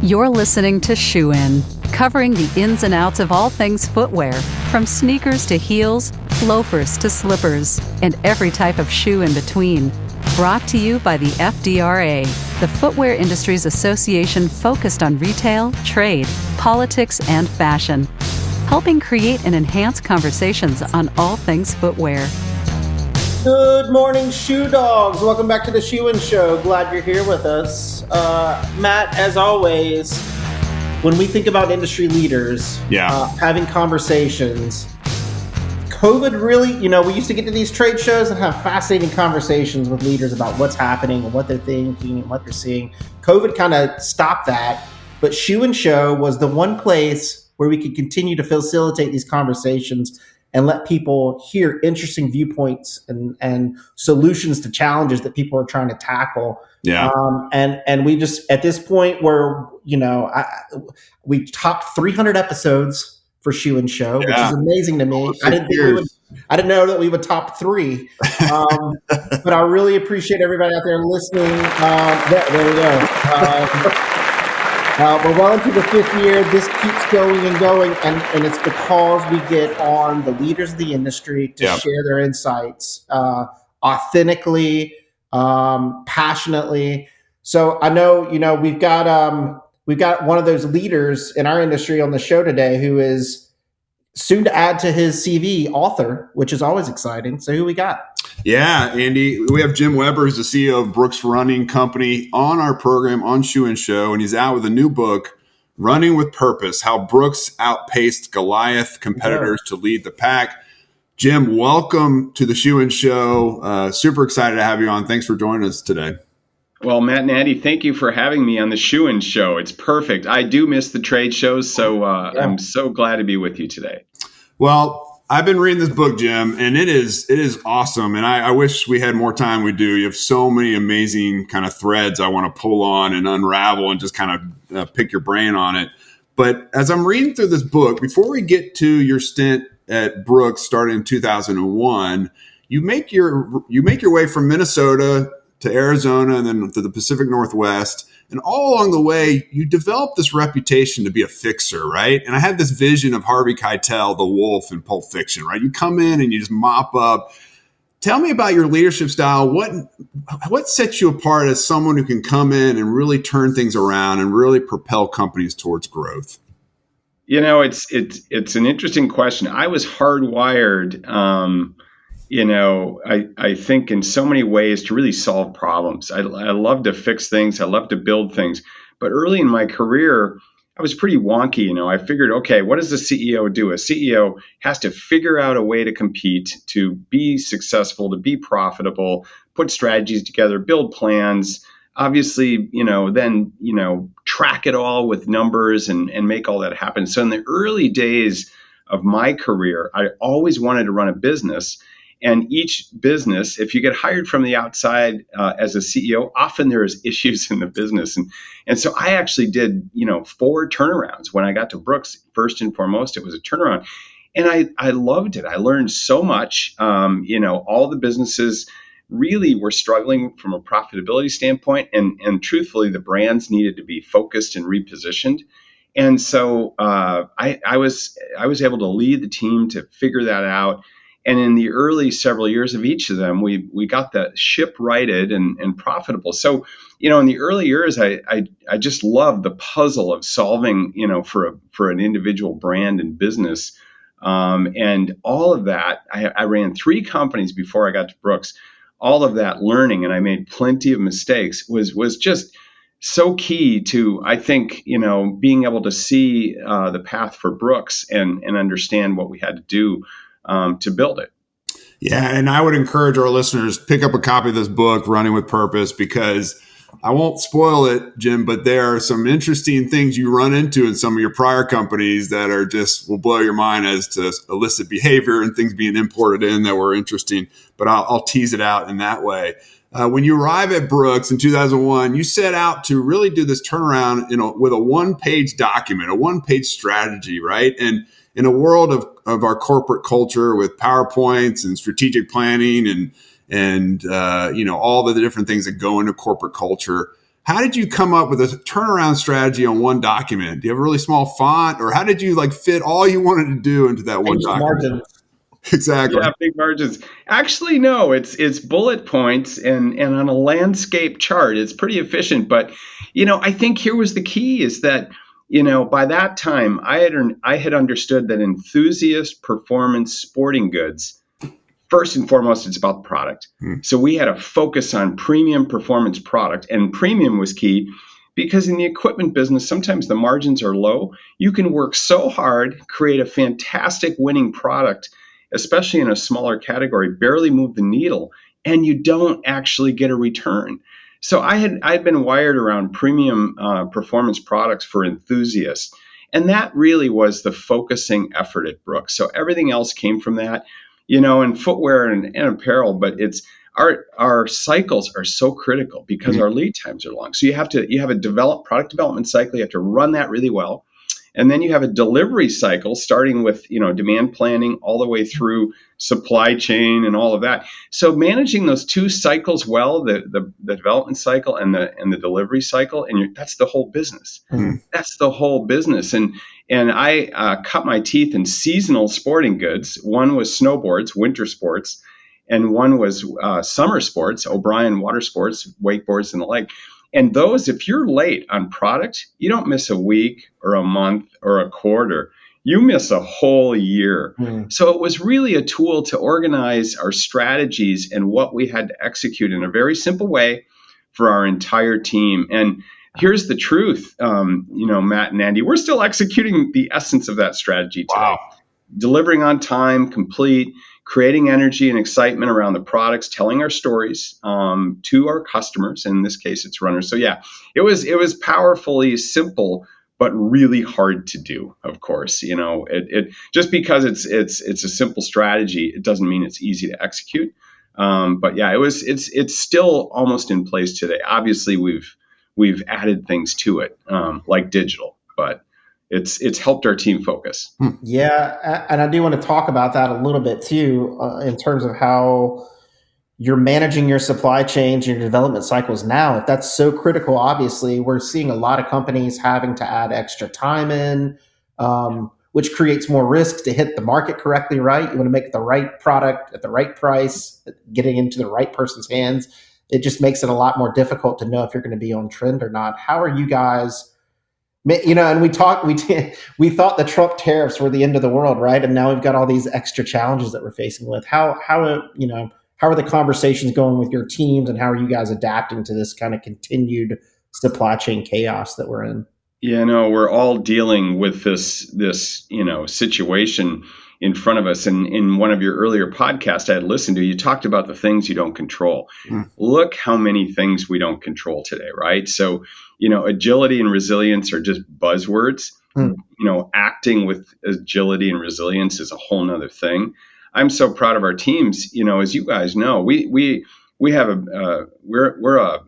You're listening to Shoe In, covering the ins and outs of all things footwear, from sneakers to heels, loafers to slippers, and every type of shoe in between. Brought to you by the FDRA, the Footwear Industries Association focused on retail, trade, politics, and fashion, helping create and enhance conversations on all things footwear. Good morning, Shoe Dogs. Welcome back to the Shoe In Show. Glad you're here with us. Matt, as always, when we think about industry leaders having conversations, COVID really, we used to get to these trade shows and have fascinating conversations with leaders about what's happening and what they're thinking and what they're seeing. COVID kind of stopped that, but Shoe In Show was the one place where we could continue to facilitate these conversations and let people hear interesting viewpoints and solutions to challenges that people are trying to tackle. Yeah. And we just, at this point where, we topped 300 episodes for Shoe In Show, which is amazing to me. I didn't know that we would top 3. But I really appreciate everybody out there listening. There we go. We're well into the 5th year. This keeps going and going, and it's because we get on the leaders of the industry to share their insights authentically, passionately. So I know, we've got one of those leaders in our industry on the show today who is soon to add to his CV, author, which is always exciting. So who we got? Yeah, Andy, we have Jim Weber, who's the CEO of Brooks Running Company, on our program on Shoe In Show, and he's out with a new book, Running with Purpose: How Brooks Outpaced Goliath Competitors to Lead the Pack. Jim, welcome to the Shoe In Show. Super excited to have you on. Thanks for joining us today. Well, Matt and Andy, thank you for having me on the Shoe In Show. It's perfect. I do miss the trade shows, so I'm so glad to be with you today. Well, I've been reading this book, Jim, and it is awesome. And I wish we had more time. We do. You have so many amazing kind of threads I want to pull on and unravel and just kind of pick your brain on it. But as I'm reading through this book, before we get to your stint at Brooks starting in 2001, you make your way from Minnesota to Arizona and then to the Pacific Northwest. And all along the way, you develop this reputation to be a fixer, right? And I had this vision of Harvey Keitel, the wolf in Pulp Fiction, right? You come in and you just mop up. Tell me about your leadership style. What sets you apart as someone who can come in and really turn things around and really propel companies towards growth? It's an interesting question. I was hardwired, I think in so many ways to really solve problems. I love to fix things. I love to build things. But early in my career, I was pretty wonky. I figured, okay, what does a CEO do? A CEO has to figure out a way to compete, to be successful, to be profitable, put strategies together, build plans, obviously, then, track it all with numbers and make all that happen. So in the early days of my career, I always wanted to run a business. And each business, if you get hired from the outside as a CEO, often there's issues in the business. And so I actually did, 4 turnarounds. When I got to Brooks, first and foremost, it was a turnaround. And I loved it. I learned so much. All the businesses really were struggling from a profitability standpoint. And truthfully, the brands needed to be focused and repositioned. And so I was able to lead the team to figure that out. And in the early several years of each of them, we got the ship righted and profitable. So, in the early years, I just loved the puzzle of solving, for an individual brand and business. And all of that, I ran 3 companies before I got to Brooks. All of that learning, and I made plenty of mistakes, was just so key to, I think, being able to see the path for Brooks and understand what we had to do to build it. Yeah, and I would encourage our listeners, pick up a copy of this book, Running with Purpose, because I won't spoil it, Jim, but there are some interesting things you run into in some of your prior companies that are will blow your mind as to illicit behavior and things being imported in that were interesting. But I'll tease it out in that way. When you arrive at Brooks in 2001, you set out to really do this turnaround with a 1-page document, a 1-page strategy, right? And in a world of our corporate culture with PowerPoints and strategic planning and all the different things that go into corporate culture, how did you come up with a turnaround strategy on one document? Do you have a really small font, or how did you like fit all you wanted to do into that one document? Margins. Exactly. Yeah, big margins. Actually, no, it's bullet points and on a landscape chart. It's pretty efficient. But, I think here was the key is that, by that time I had understood that enthusiast performance sporting goods, first and foremost, it's about the product. So we had a focus on premium performance product, and premium was key because in the equipment business, sometimes the margins are low. You can work so hard, create a fantastic winning product, especially in a smaller category, barely move the needle, and you don't actually get a return. So I'd been wired around premium performance products for enthusiasts, and that really was the focusing effort at Brooks. So everything else came from that, in footwear and apparel, but it's our cycles are so critical because our lead times are long. So you have a product development cycle. You have to run that really well. And then you have a delivery cycle starting with, demand planning all the way through supply chain and all of that. So managing those two cycles well, the development cycle and the delivery cycle, and that's the whole business. That's the whole business. And I cut my teeth in seasonal sporting goods. One was snowboards, winter sports, and one was summer sports, O'Brien water sports, wakeboards and the like. And those, if you're late on product, you don't miss a week or a month or a quarter. You miss a whole year. So it was really a tool to organize our strategies and what we had to execute in a very simple way for our entire team. And here's the truth, Matt and Andy, we're still executing the essence of that strategy today. Wow. Delivering on time, complete, creating energy and excitement around the products, telling our stories to our customers. In this case, it's runners. So yeah, it was powerfully simple, but really hard to do. Of course, it just because it's a simple strategy, it doesn't mean it's easy to execute. But yeah, it's still almost in place today. Obviously, we've added things to it, like digital, but it's helped our team focus. Yeah, and I do want to talk about that a little bit too, in terms of how you're managing your supply chains, your development cycles now. If that's so critical, obviously, we're seeing a lot of companies having to add extra time in, which creates more risk to hit the market correctly, right? You want to make the right product at the right price, getting into the right person's hands. It just makes it a lot more difficult to know if you're going to be on trend or not. How are you guys? And we thought the Trump tariffs were the end of the world, right? And now we've got all these extra challenges that we're facing with. How are the conversations going with your teams, and how are you guys adapting to this kind of continued supply chain chaos that we're in? Yeah, no, we're all dealing with this situation in front of us. And in one of your earlier podcasts I had listened to, you talked about the things you don't control. Look how many things we don't control today, right? So, agility and resilience are just buzzwords. Acting with agility and resilience is a whole nother thing. I'm so proud of our teams. As you guys know, we have we're a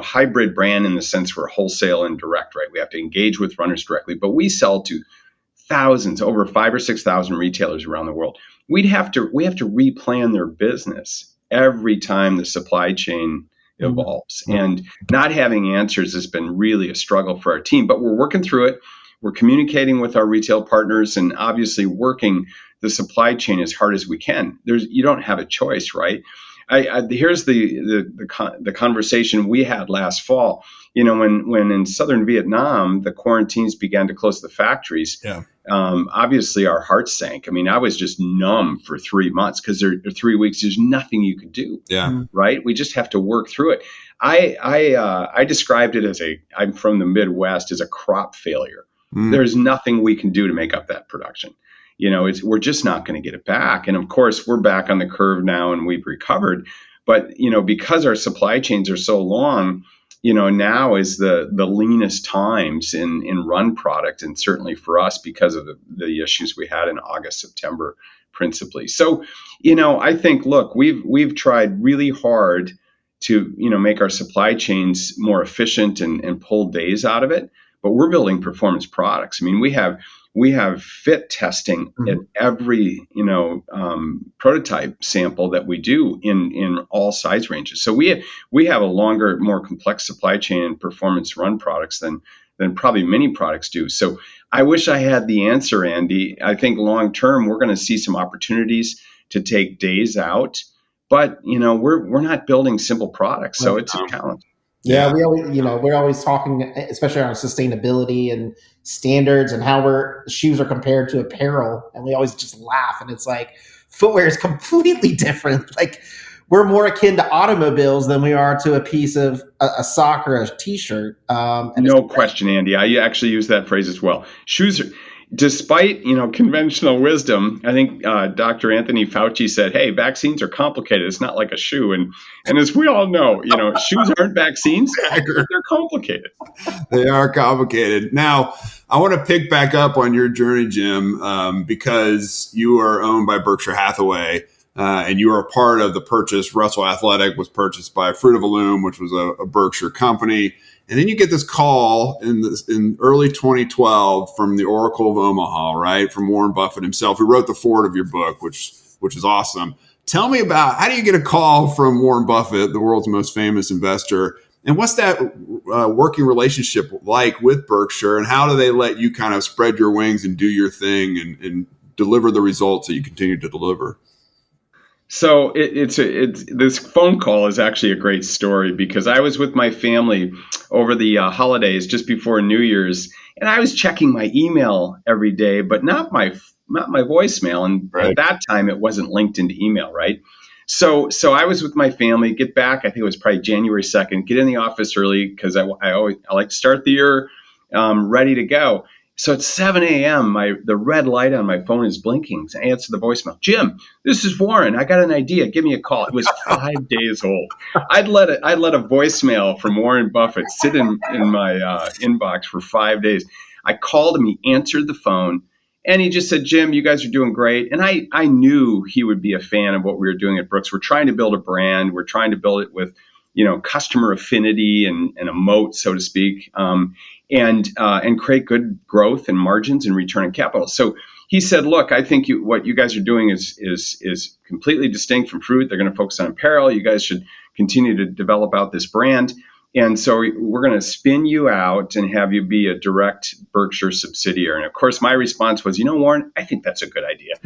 hybrid brand in the sense we're wholesale and direct, right? We have to engage with runners directly, but we sell to thousands, over 5,000 or 6,000 retailers around the world. We have to replan their business every time the supply chain evolves. And not having answers has been really a struggle for our team, but we're working through it. We're communicating with our retail partners and obviously working the supply chain as hard as we can. You don't have a choice, right? Here's the conversation we had last fall. When in southern Vietnam, the quarantines began to close the factories. Yeah. Obviously, our hearts sank. I mean, I was just numb for 3 months because there 3 weeks. There's nothing you could do. Yeah. Right. We just have to work through it. I described it as I'm from the Midwest, as a crop failure. There's nothing we can do to make up that production. We're just not going to get it back. And of course, we're back on the curve now and we've recovered. But, because our supply chains are so long, now is the leanest times in run product. And certainly for us, because of the issues we had in August, September, principally. So, I think, look, we've tried really hard to, make our supply chains more efficient and pull days out of it. But we're building performance products. I mean, we have We have fit testing at every, prototype sample that we do in all size ranges. So we have a longer, more complex supply chain and performance run products than probably many products do. So I wish I had the answer, Andy. I think long term we're going to see some opportunities to take days out, but we're not building simple products, so it's a challenge. Yeah, we're always talking, especially on sustainability and standards and how shoes are compared to apparel, and we always just laugh. And it's like footwear is completely different. Like we're more akin to automobiles than we are to a piece of a sock or a t-shirt. No question, Andy. I actually use that phrase as well. Shoes are. Despite conventional wisdom, I think Dr. Anthony Fauci said, "Hey, vaccines are complicated. It's not like a shoe." And as we all know, shoes aren't vaccines. They're complicated. They are complicated. Now, I want to pick back up on your journey, Jim, because you are owned by Berkshire Hathaway, and you are a part of the purchase. Russell Athletic was purchased by Fruit of the Loom, which was a Berkshire company. And then you get this call in early 2012 from the Oracle of Omaha, right? From Warren Buffett himself, who wrote the foreword of your book, which is awesome. Tell me about how do you get a call from Warren Buffett, the world's most famous investor, and what's that working relationship like with Berkshire, and how do they let you kind of spread your wings and do your thing and deliver the results that you continue to deliver? So it's this phone call is actually a great story because I was with my family over the holidays just before New Year's, and I was checking my email every day, but not my voicemail. And At that time, it wasn't linked into email, right? So I was with my family. Get back, I think it was probably January 2nd. Get in the office early because I like to start the year ready to go. So at 7 a.m., the red light on my phone is blinking. I answer the voicemail. "Jim, this is Warren. I got an idea. Give me a call." It was 5 days old. I'd let a voicemail from Warren Buffett sit in my inbox for 5 days. I called him. He answered the phone, and he just said, "Jim, you guys are doing great." And I knew he would be a fan of what we were doing at Brooks. We're trying to build a brand. We're trying to build it with customer affinity and a moat, so to speak, and create good growth and margins and return on capital. So he said, "Look, I think what you guys are doing is completely distinct from Fruit. They're going to focus on apparel. You guys should continue to develop out this brand. And so we're going to spin you out and have you be a direct Berkshire subsidiary." And of course, my response was, "Warren, I think that's a good idea."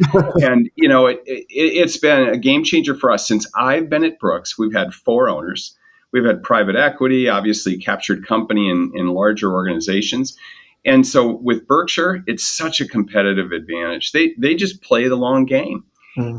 And, it's been a game changer for us. Since I've been at Brooks, we've had 4 owners. We've had private equity, obviously captured company in larger organizations. And so with Berkshire, it's such a competitive advantage. They just play the long game.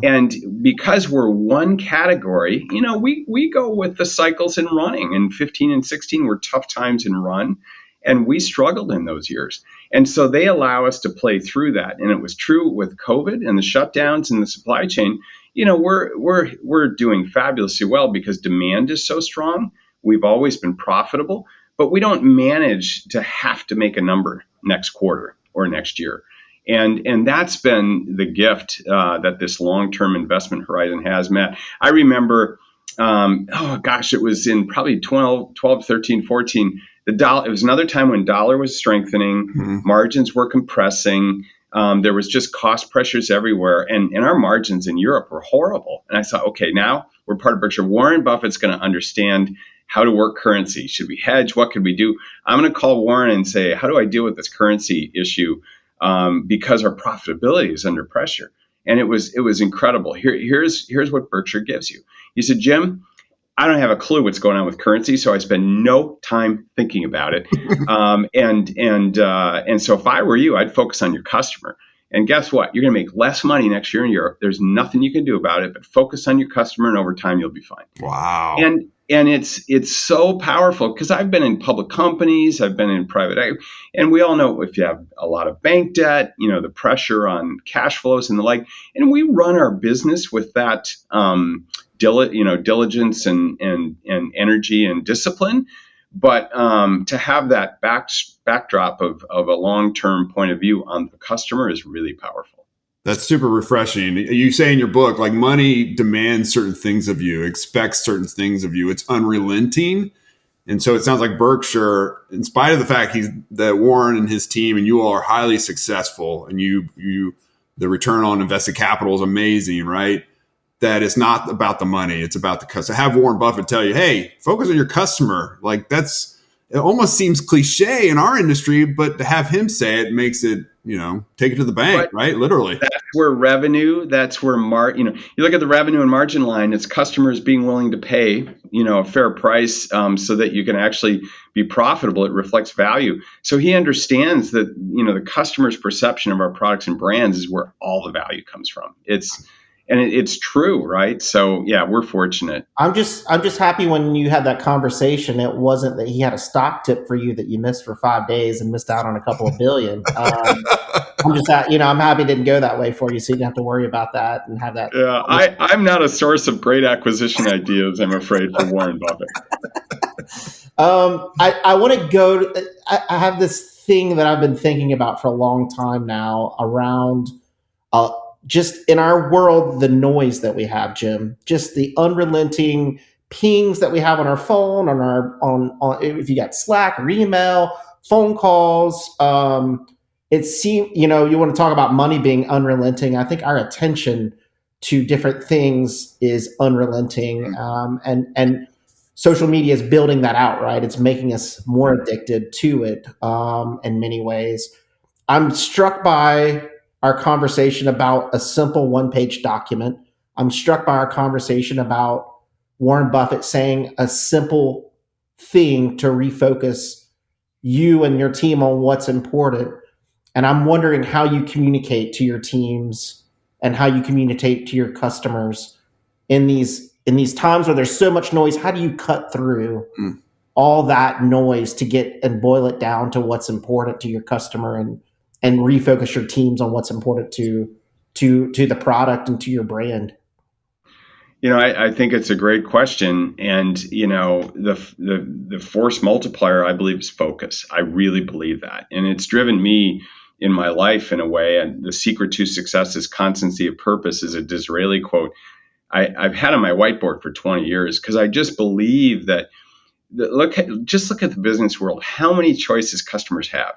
And because we're one category, we go with the cycles in running. In 15 and 16 were tough times in run, and we struggled in those years. And so they allow us to play through that. And it was true with COVID and the shutdowns and the supply chain. We're doing fabulously well because demand is so strong. We've always been profitable, but we don't manage to have to make a number next quarter or next year. And that's been the gift that this long-term investment horizon has, Matt. I remember, it was in probably 12, 13, 14. It was another time when dollar was strengthening, margins were compressing. There was just cost pressures everywhere. And our margins in Europe were horrible. And I thought, okay, now we're part of Berkshire. Warren Buffett's going to understand how to work currency. Should we hedge? What could we do? I'm going to call Warren and say, how do I deal with this currency issue? Because our profitability is under pressure. And it was incredible. Here's what Berkshire gives you. He said, "Jim, I don't have a clue what's going on with currency, so I spend no time thinking about it. And so if I were you, I'd focus on your customer. And guess what? You're going to make less money next year in Europe. There's nothing you can do about it, but focus on your customer, and over time you'll be fine." Wow. And it's so powerful because I've been in public companies, I've been in private equity, and we all know if you have a lot of bank debt, the pressure on cash flows and the like, and we run our business with that diligence and energy and discipline. But to have that backdrop of a long-term point of view on the customer is really powerful. That's super refreshing. You say in your book, like, money demands certain things of you, expects certain things of you. It's unrelenting. And so it sounds like Berkshire, in spite of the fact that Warren and his team and you all are highly successful, and the return on invested capital is amazing, right? That it's not about the money; it's about the customer. Have Warren Buffett tell you, "Hey, focus on your customer." Like it almost seems cliche in our industry, but to have him say it makes it, take it to the bank, right? Literally. That's where revenue, that's where you look at the revenue and margin line, it's customers being willing to pay, a fair price so that you can actually be profitable. It reflects value. So he understands that, the customer's perception of our products and brands is where all the value comes from. It's true, right? So yeah, we're fortunate. I'm just happy when you had that conversation. It wasn't that he had a stock tip for you that you missed for 5 days and missed out on a couple of billion. I'm just I'm happy it didn't go that way for you, so you didn't have to worry about that and have that. Yeah, I'm not a source of great acquisition ideas, I'm afraid, for Warren Buffett. I want to go. I have this thing that I've been thinking about for a long time now around. Just in our world, the noise that we have, Jim, just the unrelenting pings that we have on our phone, on if you got Slack or email, phone calls. It seems, you want to talk about money being unrelenting. I think our attention to different things is unrelenting, and social media is building that out, right? It's making us more addicted to it in many ways. I'm struck by our conversation about a simple one-page document. I'm struck by our conversation about Warren Buffett saying a simple thing to refocus you and your team on what's important. And I'm wondering how you communicate to your teams and how you communicate to your customers in these times where there's so much noise. How do you cut through all that noise to get and boil it down to what's important to your customer and refocus your teams on what's important to the product and to your brand? I think it's a great question. And, the force multiplier, I believe, is focus. I really believe that. And it's driven me in my life in a way. And the secret to success is constancy of purpose is a Disraeli quote I've had on my whiteboard for 20 years, because I just believe that look at the business world, how many choices customers have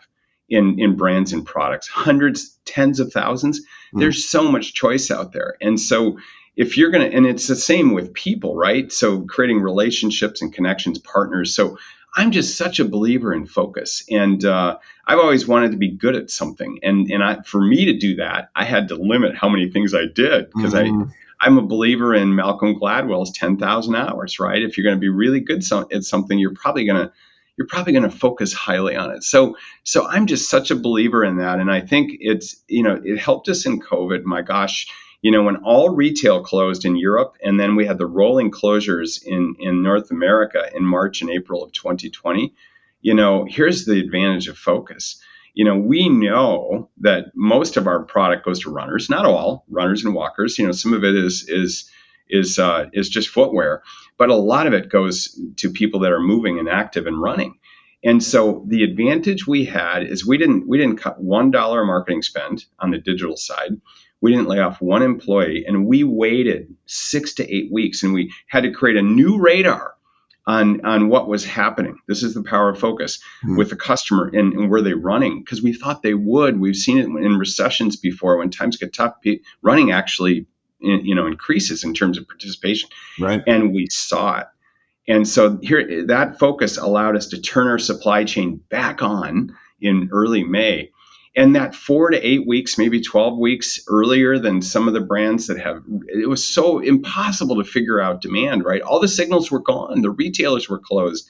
in brands and products, hundreds, tens of thousands. There's so much choice out there. And so if you're going to, and it's the same with people, right? So creating relationships and connections, partners. So I'm just such a believer in focus. And I've always wanted to be good at something. And for me to do that, I had to limit how many things I did, because I'm a believer in Malcolm Gladwell's 10,000 hours, right? If you're going to be really good at something, you're probably going to focus highly on it. So I'm just such a believer in that. And I think it's, it helped us in COVID. My gosh, when all retail closed in Europe, and then we had the rolling closures in North America in March and April of 2020, here's the advantage of focus. We know that most of our product goes to runners, not all runners and walkers. Some of it is just footwear, but a lot of it goes to people that are moving and active and running. And so the advantage we had is we didn't cut $1 marketing spend on the digital side. We didn't lay off one employee, and we waited 6 to 8 weeks, and we had to create a new radar on what was happening. This is the power of focus with the customer and were they running? Because we thought they would. We've seen it in recessions before. When times get tough, running actually increases in terms of participation. Right. And we saw it. And so here, that focus allowed us to turn our supply chain back on in early May. And that 4 to 8 weeks, maybe 12 weeks earlier than some of the brands it was so impossible to figure out demand, right? All the signals were gone. The retailers were closed.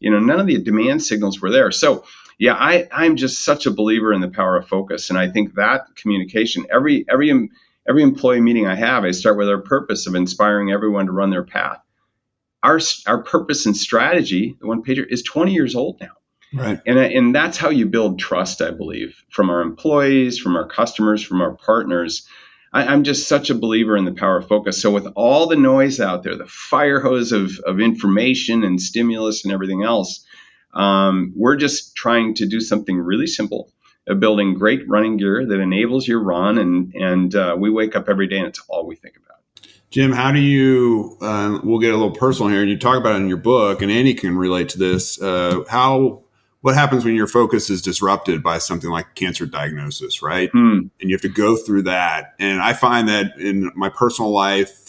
None of the demand signals were there. So yeah, I'm just such a believer in the power of focus. And I think that communication, every employee meeting I have, I start with our purpose of inspiring everyone to run their path. Our purpose and strategy, the one pager, is 20 years old now. Right. And that's how you build trust, I believe, from our employees, from our customers, from our partners. I'm just such a believer in the power of focus. So with all the noise out there, the fire hose of information and stimulus and everything else, we're just trying to do something really simple, building great running gear that enables your run. And we wake up every day and it's all we think about. Jim, how do you, we'll get a little personal here, and you talk about it in your book, and Andy can relate to this, what happens when your focus is disrupted by something like cancer diagnosis, right? And you have to go through that. And I find that in my personal life,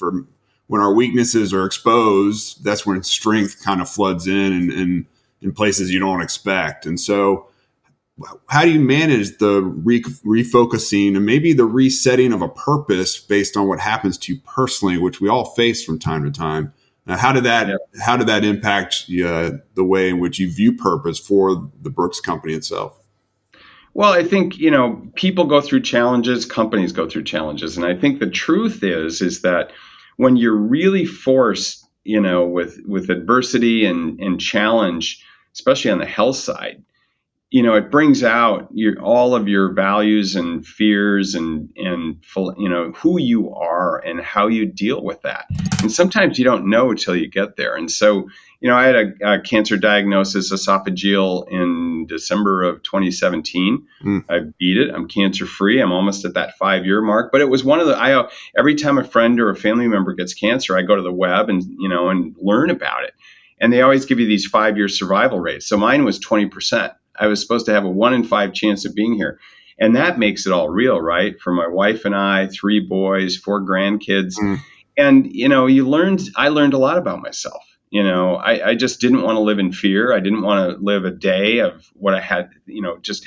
when our weaknesses are exposed, that's when strength kind of floods in places you don't expect. And so how do you manage the refocusing and maybe the resetting of a purpose based on what happens to you personally, which we all face from time to time? How did that impact the way in which you view purpose for the Brooks Company itself? Well, I think, people go through challenges, companies go through challenges. And I think the truth is that when you're really forced, with adversity and challenge, especially on the health side, it brings out all of your values and fears and who you are and how you deal with that. And sometimes you don't know until you get there. And so, I had a cancer diagnosis, esophageal, in December of 2017. I beat it. I'm cancer free. I'm almost at that 5-year mark. But it was one of every time a friend or a family member gets cancer, I go to the web and learn about it. And they always give you these 5-year survival rates. So mine was 20%. I was supposed to have a 1 in 5 chance of being here. And that makes it all real, right? For my wife and I, 3 boys, 4 grandkids. And, I learned a lot about myself. I just didn't want to live in fear. I didn't want to live a day of what I had, just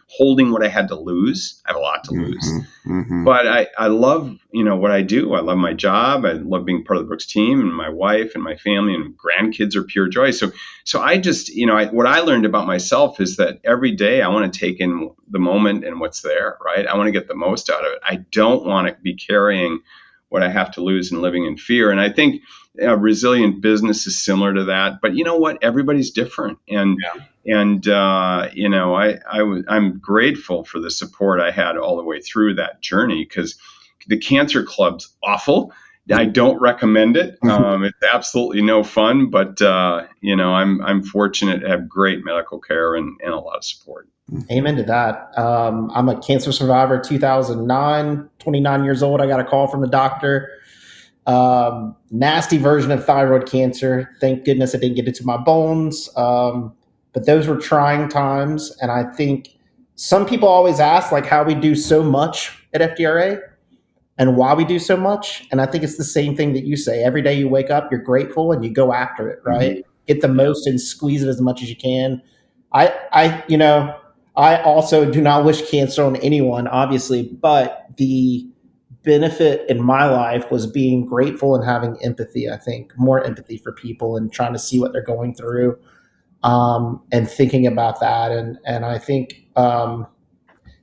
holding what I had to lose. I have a lot to lose. But I love, what I do. I love my job. I love being part of the Brooks team, and my wife and my family and grandkids are pure joy. So I just, what I learned about myself is that every day I want to take in the moment and what's there, right? I want to get the most out of it. I don't want to be carrying what I have to lose and living in fear. And I think a resilient business is similar to that. But you know what? Everybody's different. I'm grateful for the support I had all the way through that journey, because the Cancer Club's awful. I don't recommend it. It's absolutely no fun, but I'm fortunate to have great medical care and a lot of support. Amen to that. I'm a cancer survivor, 2009, 29 years old. I got a call from the doctor. Nasty version of thyroid cancer. Thank goodness I didn't get it to my bones. But those were trying times. And I think some people always ask how we do so much at FDRA and why we do so much. And I think it's the same thing that you say. Every day you wake up, you're grateful and you go after it, right? Get the most and squeeze it as much as you can. I also do not wish cancer on anyone, obviously, but the benefit in my life was being grateful and having empathy. I think more empathy for people and trying to see what they're going through, and thinking about that. And I think,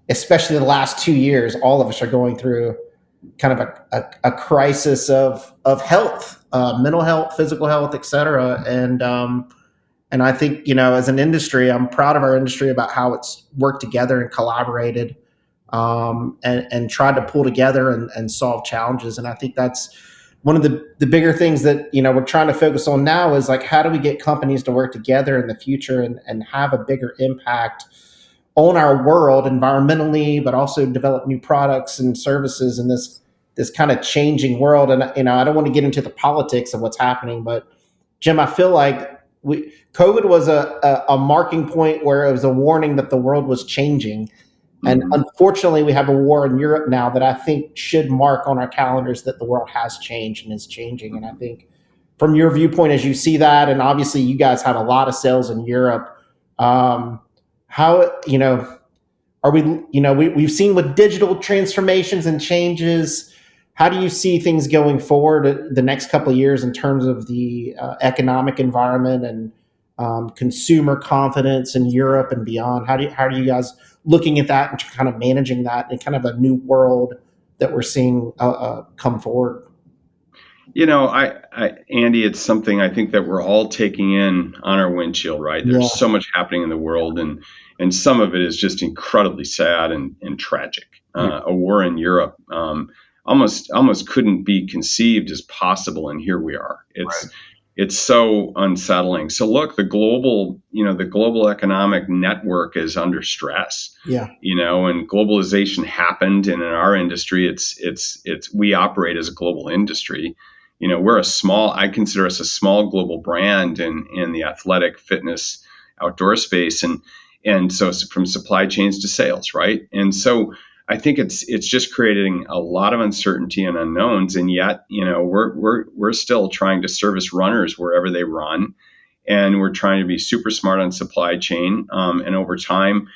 especially the last 2 years, all of us are going through kind of a crisis of health, mental health, physical health, et cetera. And I think, as an industry, I'm proud of our industry about how it's worked together and collaborated, and tried to pull together and solve challenges. And I think that's one of the bigger things that, we're trying to focus on now is how do we get companies to work together in the future and have a bigger impact on our world environmentally, but also develop new products and services in this kind of changing world. And, I don't want to get into the politics of what's happening, but Jim, I feel like COVID was a marking point where it was a warning that the world was changing. And unfortunately, we have a war in Europe now that I think should mark on our calendars that the world has changed and is changing. And I think from your viewpoint, as you see that, and obviously you guys have a lot of sales in Europe, how, are we've seen with digital transformations and changes, how do you see things going forward the next couple of years in terms of the economic environment and consumer confidence in Europe and beyond? How are you guys looking at that and kind of managing that in kind of a new world that we're seeing come forward? Andy, it's something I think that we're all taking in on our windshield, right? There's so much happening in the world, and some of it is just incredibly sad and tragic. A war in Europe almost couldn't be conceived as possible, and here we are. It's so unsettling. So look, the global economic network is under stress. Yeah. And globalization happened, and in our industry, we operate as a global industry. I consider us a small global brand in the athletic fitness outdoor space, and so from supply chains to sales, right? And so I think it's just creating a lot of uncertainty and unknowns, and yet we're still trying to service runners wherever they run, and we're trying to be super smart on supply chain. And over time,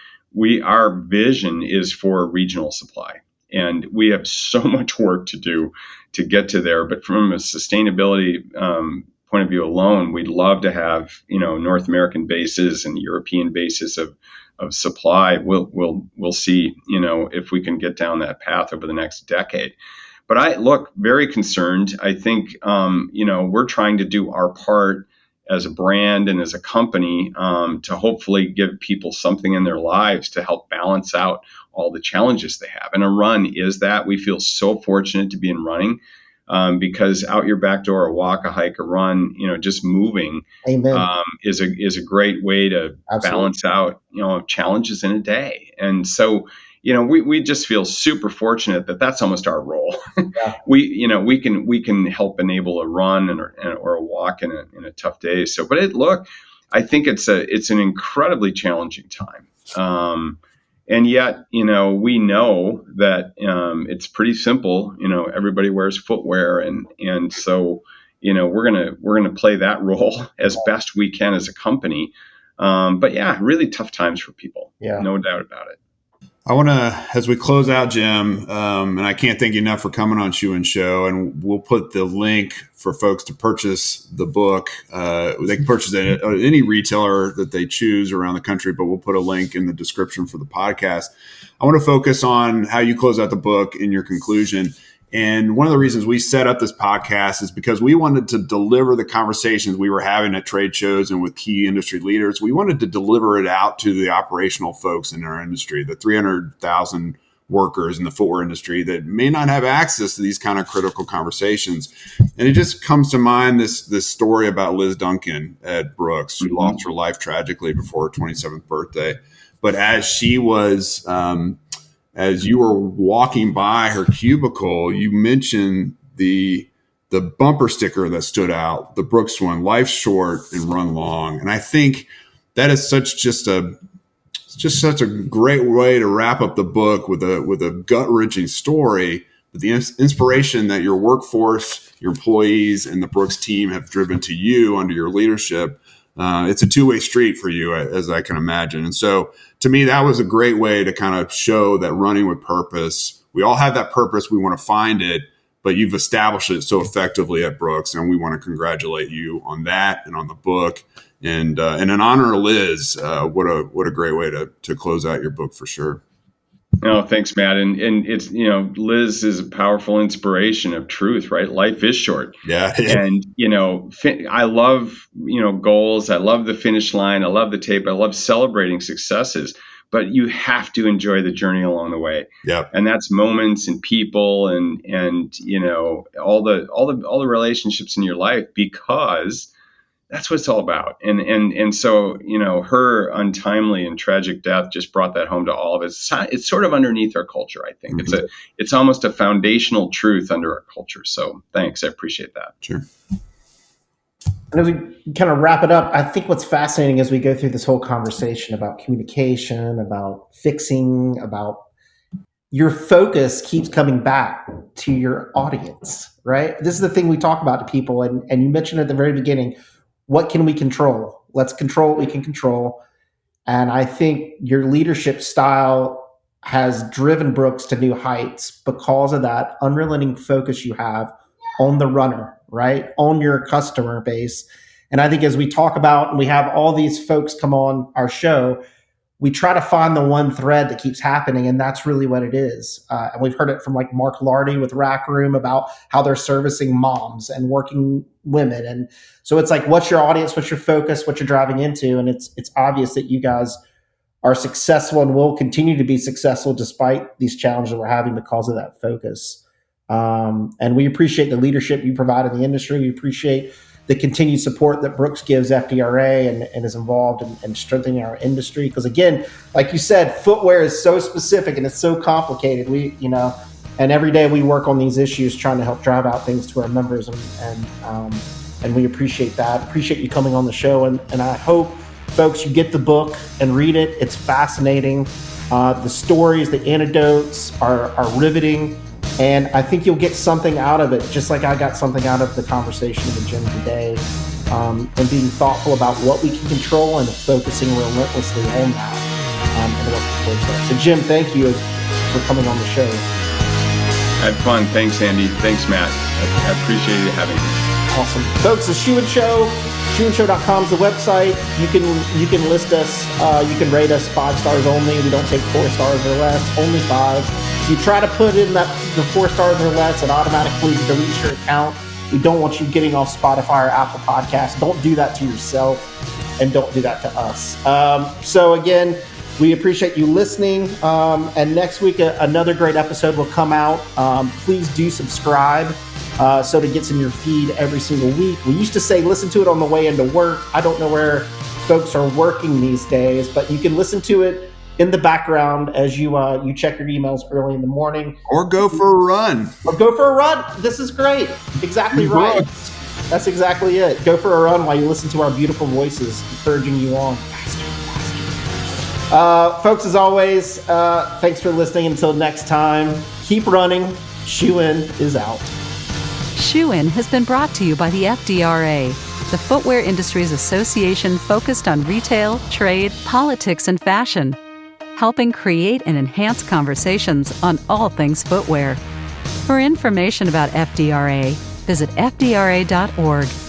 our vision is for regional supply, and we have so much work to do to get to there. But from a sustainability point of view alone, we'd love to have North American bases and European bases of supply. We'll see if we can get down that path over the next decade. But I look very concerned. I think we're trying to do our part as a brand and as a company to hopefully give people something in their lives to help balance out all the challenges they have. And a run is that. We feel so fortunate to be in running because out your back door, a walk, a hike, a run, just moving is a great way to balance out challenges in a day. And so we just feel super fortunate that that's almost our role. Yeah. We can help enable a run or a walk in a tough day. So, I think it's an incredibly challenging time. And yet, we know that it's pretty simple. Everybody wears footwear, and so we're gonna play that role as best we can as a company. But yeah, really tough times for people. Yeah, no doubt about it. I want to, as we close out, Jim, and I can't thank you enough for coming on Shoe and Show, and we'll put the link for folks to purchase the book. They can purchase it at any retailer that they choose around the country, but we'll put a link in the description for the podcast. I want to focus on how you close out the book in your conclusion. And one of the reasons we set up this podcast is because we wanted to deliver the conversations we were having at trade shows and with key industry leaders. We wanted to deliver it out to the operational folks in our industry, the 300,000 workers in the footwear industry that may not have access to these kind of critical conversations. And it just comes to mind this story about Liz Duncan at Brooks, who lost her life tragically before her 27th birthday. But as she was as you were walking by her cubicle, you mentioned the bumper sticker that stood out, the Brooks one, "Life's short and run long." And I think that is such a great way to wrap up the book with a gut-wrenching story. But the inspiration that your workforce, your employees, and the Brooks team have driven to you under your leadership, it's a two-way street for you, as I can imagine. And so to me, that was a great way to kind of show that running with purpose. We all have that purpose. We want to find it, but you've established it so effectively at Brooks. And we want to congratulate you on that and on the book. And in honor of Liz, what a great way to close out your book for sure. No, thanks, Matt. And it's, Liz is a powerful inspiration of truth, right? Life is short. Yeah. And, I love, goals. I love the finish line. I love the tape. I love celebrating successes, but you have to enjoy the journey along the way. Yeah. And that's moments and people and all the relationships in your life, because that's what it's all about. And so, her untimely and tragic death just brought that home to all of us. It's sort of underneath our culture, I think. Mm-hmm. It's almost a foundational truth under our culture. So thanks. I appreciate that. Sure. And as we kind of wrap it up, I think what's fascinating as we go through this whole conversation about communication, about fixing, about your focus keeps coming back to your audience, right? This is the thing we talk about to people. And you mentioned at the very beginning, what can we control? Let's control what we can control. And I think your leadership style has driven Brooks to new heights because of that unrelenting focus you have on the runner, right? On your customer base. And I think as we talk about, and we have all these folks come on our show, we try to find the one thread that keeps happening, and that's really what it is. And we've heard it from like Mark Lardy with Rack Room about how they're servicing moms and working women. And so it's like, what's your audience, what's your focus, what you're driving into? And it's obvious that you guys are successful and will continue to be successful despite these challenges we're having because of that focus. And we appreciate the leadership you provide in the industry. We appreciate the continued support that Brooks gives FDRA and is involved in strengthening our industry. Because again, like you said, footwear is so specific and it's so complicated. And every day we work on these issues, trying to help drive out things to our members, and we appreciate that. Appreciate you coming on the show, and I hope, folks, you get the book and read it. It's fascinating. The stories, the anecdotes are riveting. And I think you'll get something out of it, just like I got something out of the conversation with Jim today, and being thoughtful about what we can control and focusing relentlessly on that, and working towards that. So, Jim, thank you for coming on the show. I had fun. Thanks, Andy. Thanks, Matt. I appreciated having me. Awesome. Folks, the Shoe and Show, shoeandshow.com is the website. You can list us. You can rate us 5 stars only. We don't take 4 stars or less, only 5. If you try to put in the 4 stars or less, it automatically deletes your account. We don't want you getting off Spotify or Apple Podcasts. Don't do that to yourself, and don't do that to us. So again, we appreciate you listening. And next week, another great episode will come out. Please do subscribe so it gets in your feed every single week. We used to say listen to it on the way into work. I don't know where folks are working these days, but you can listen to it in the background as you check your emails early in the morning. Or go for a run. This is great. Exactly right. That's exactly it. Go for a run while you listen to our beautiful voices encouraging you on. Folks, as always, thanks for listening. Until next time, keep running. Shoe In is out. Shoe In has been brought to you by the FDRA, the Footwear Industries Association focused on retail, trade, politics, and fashion, helping create and enhance conversations on all things footwear. For information about FDRA, visit fdra.org.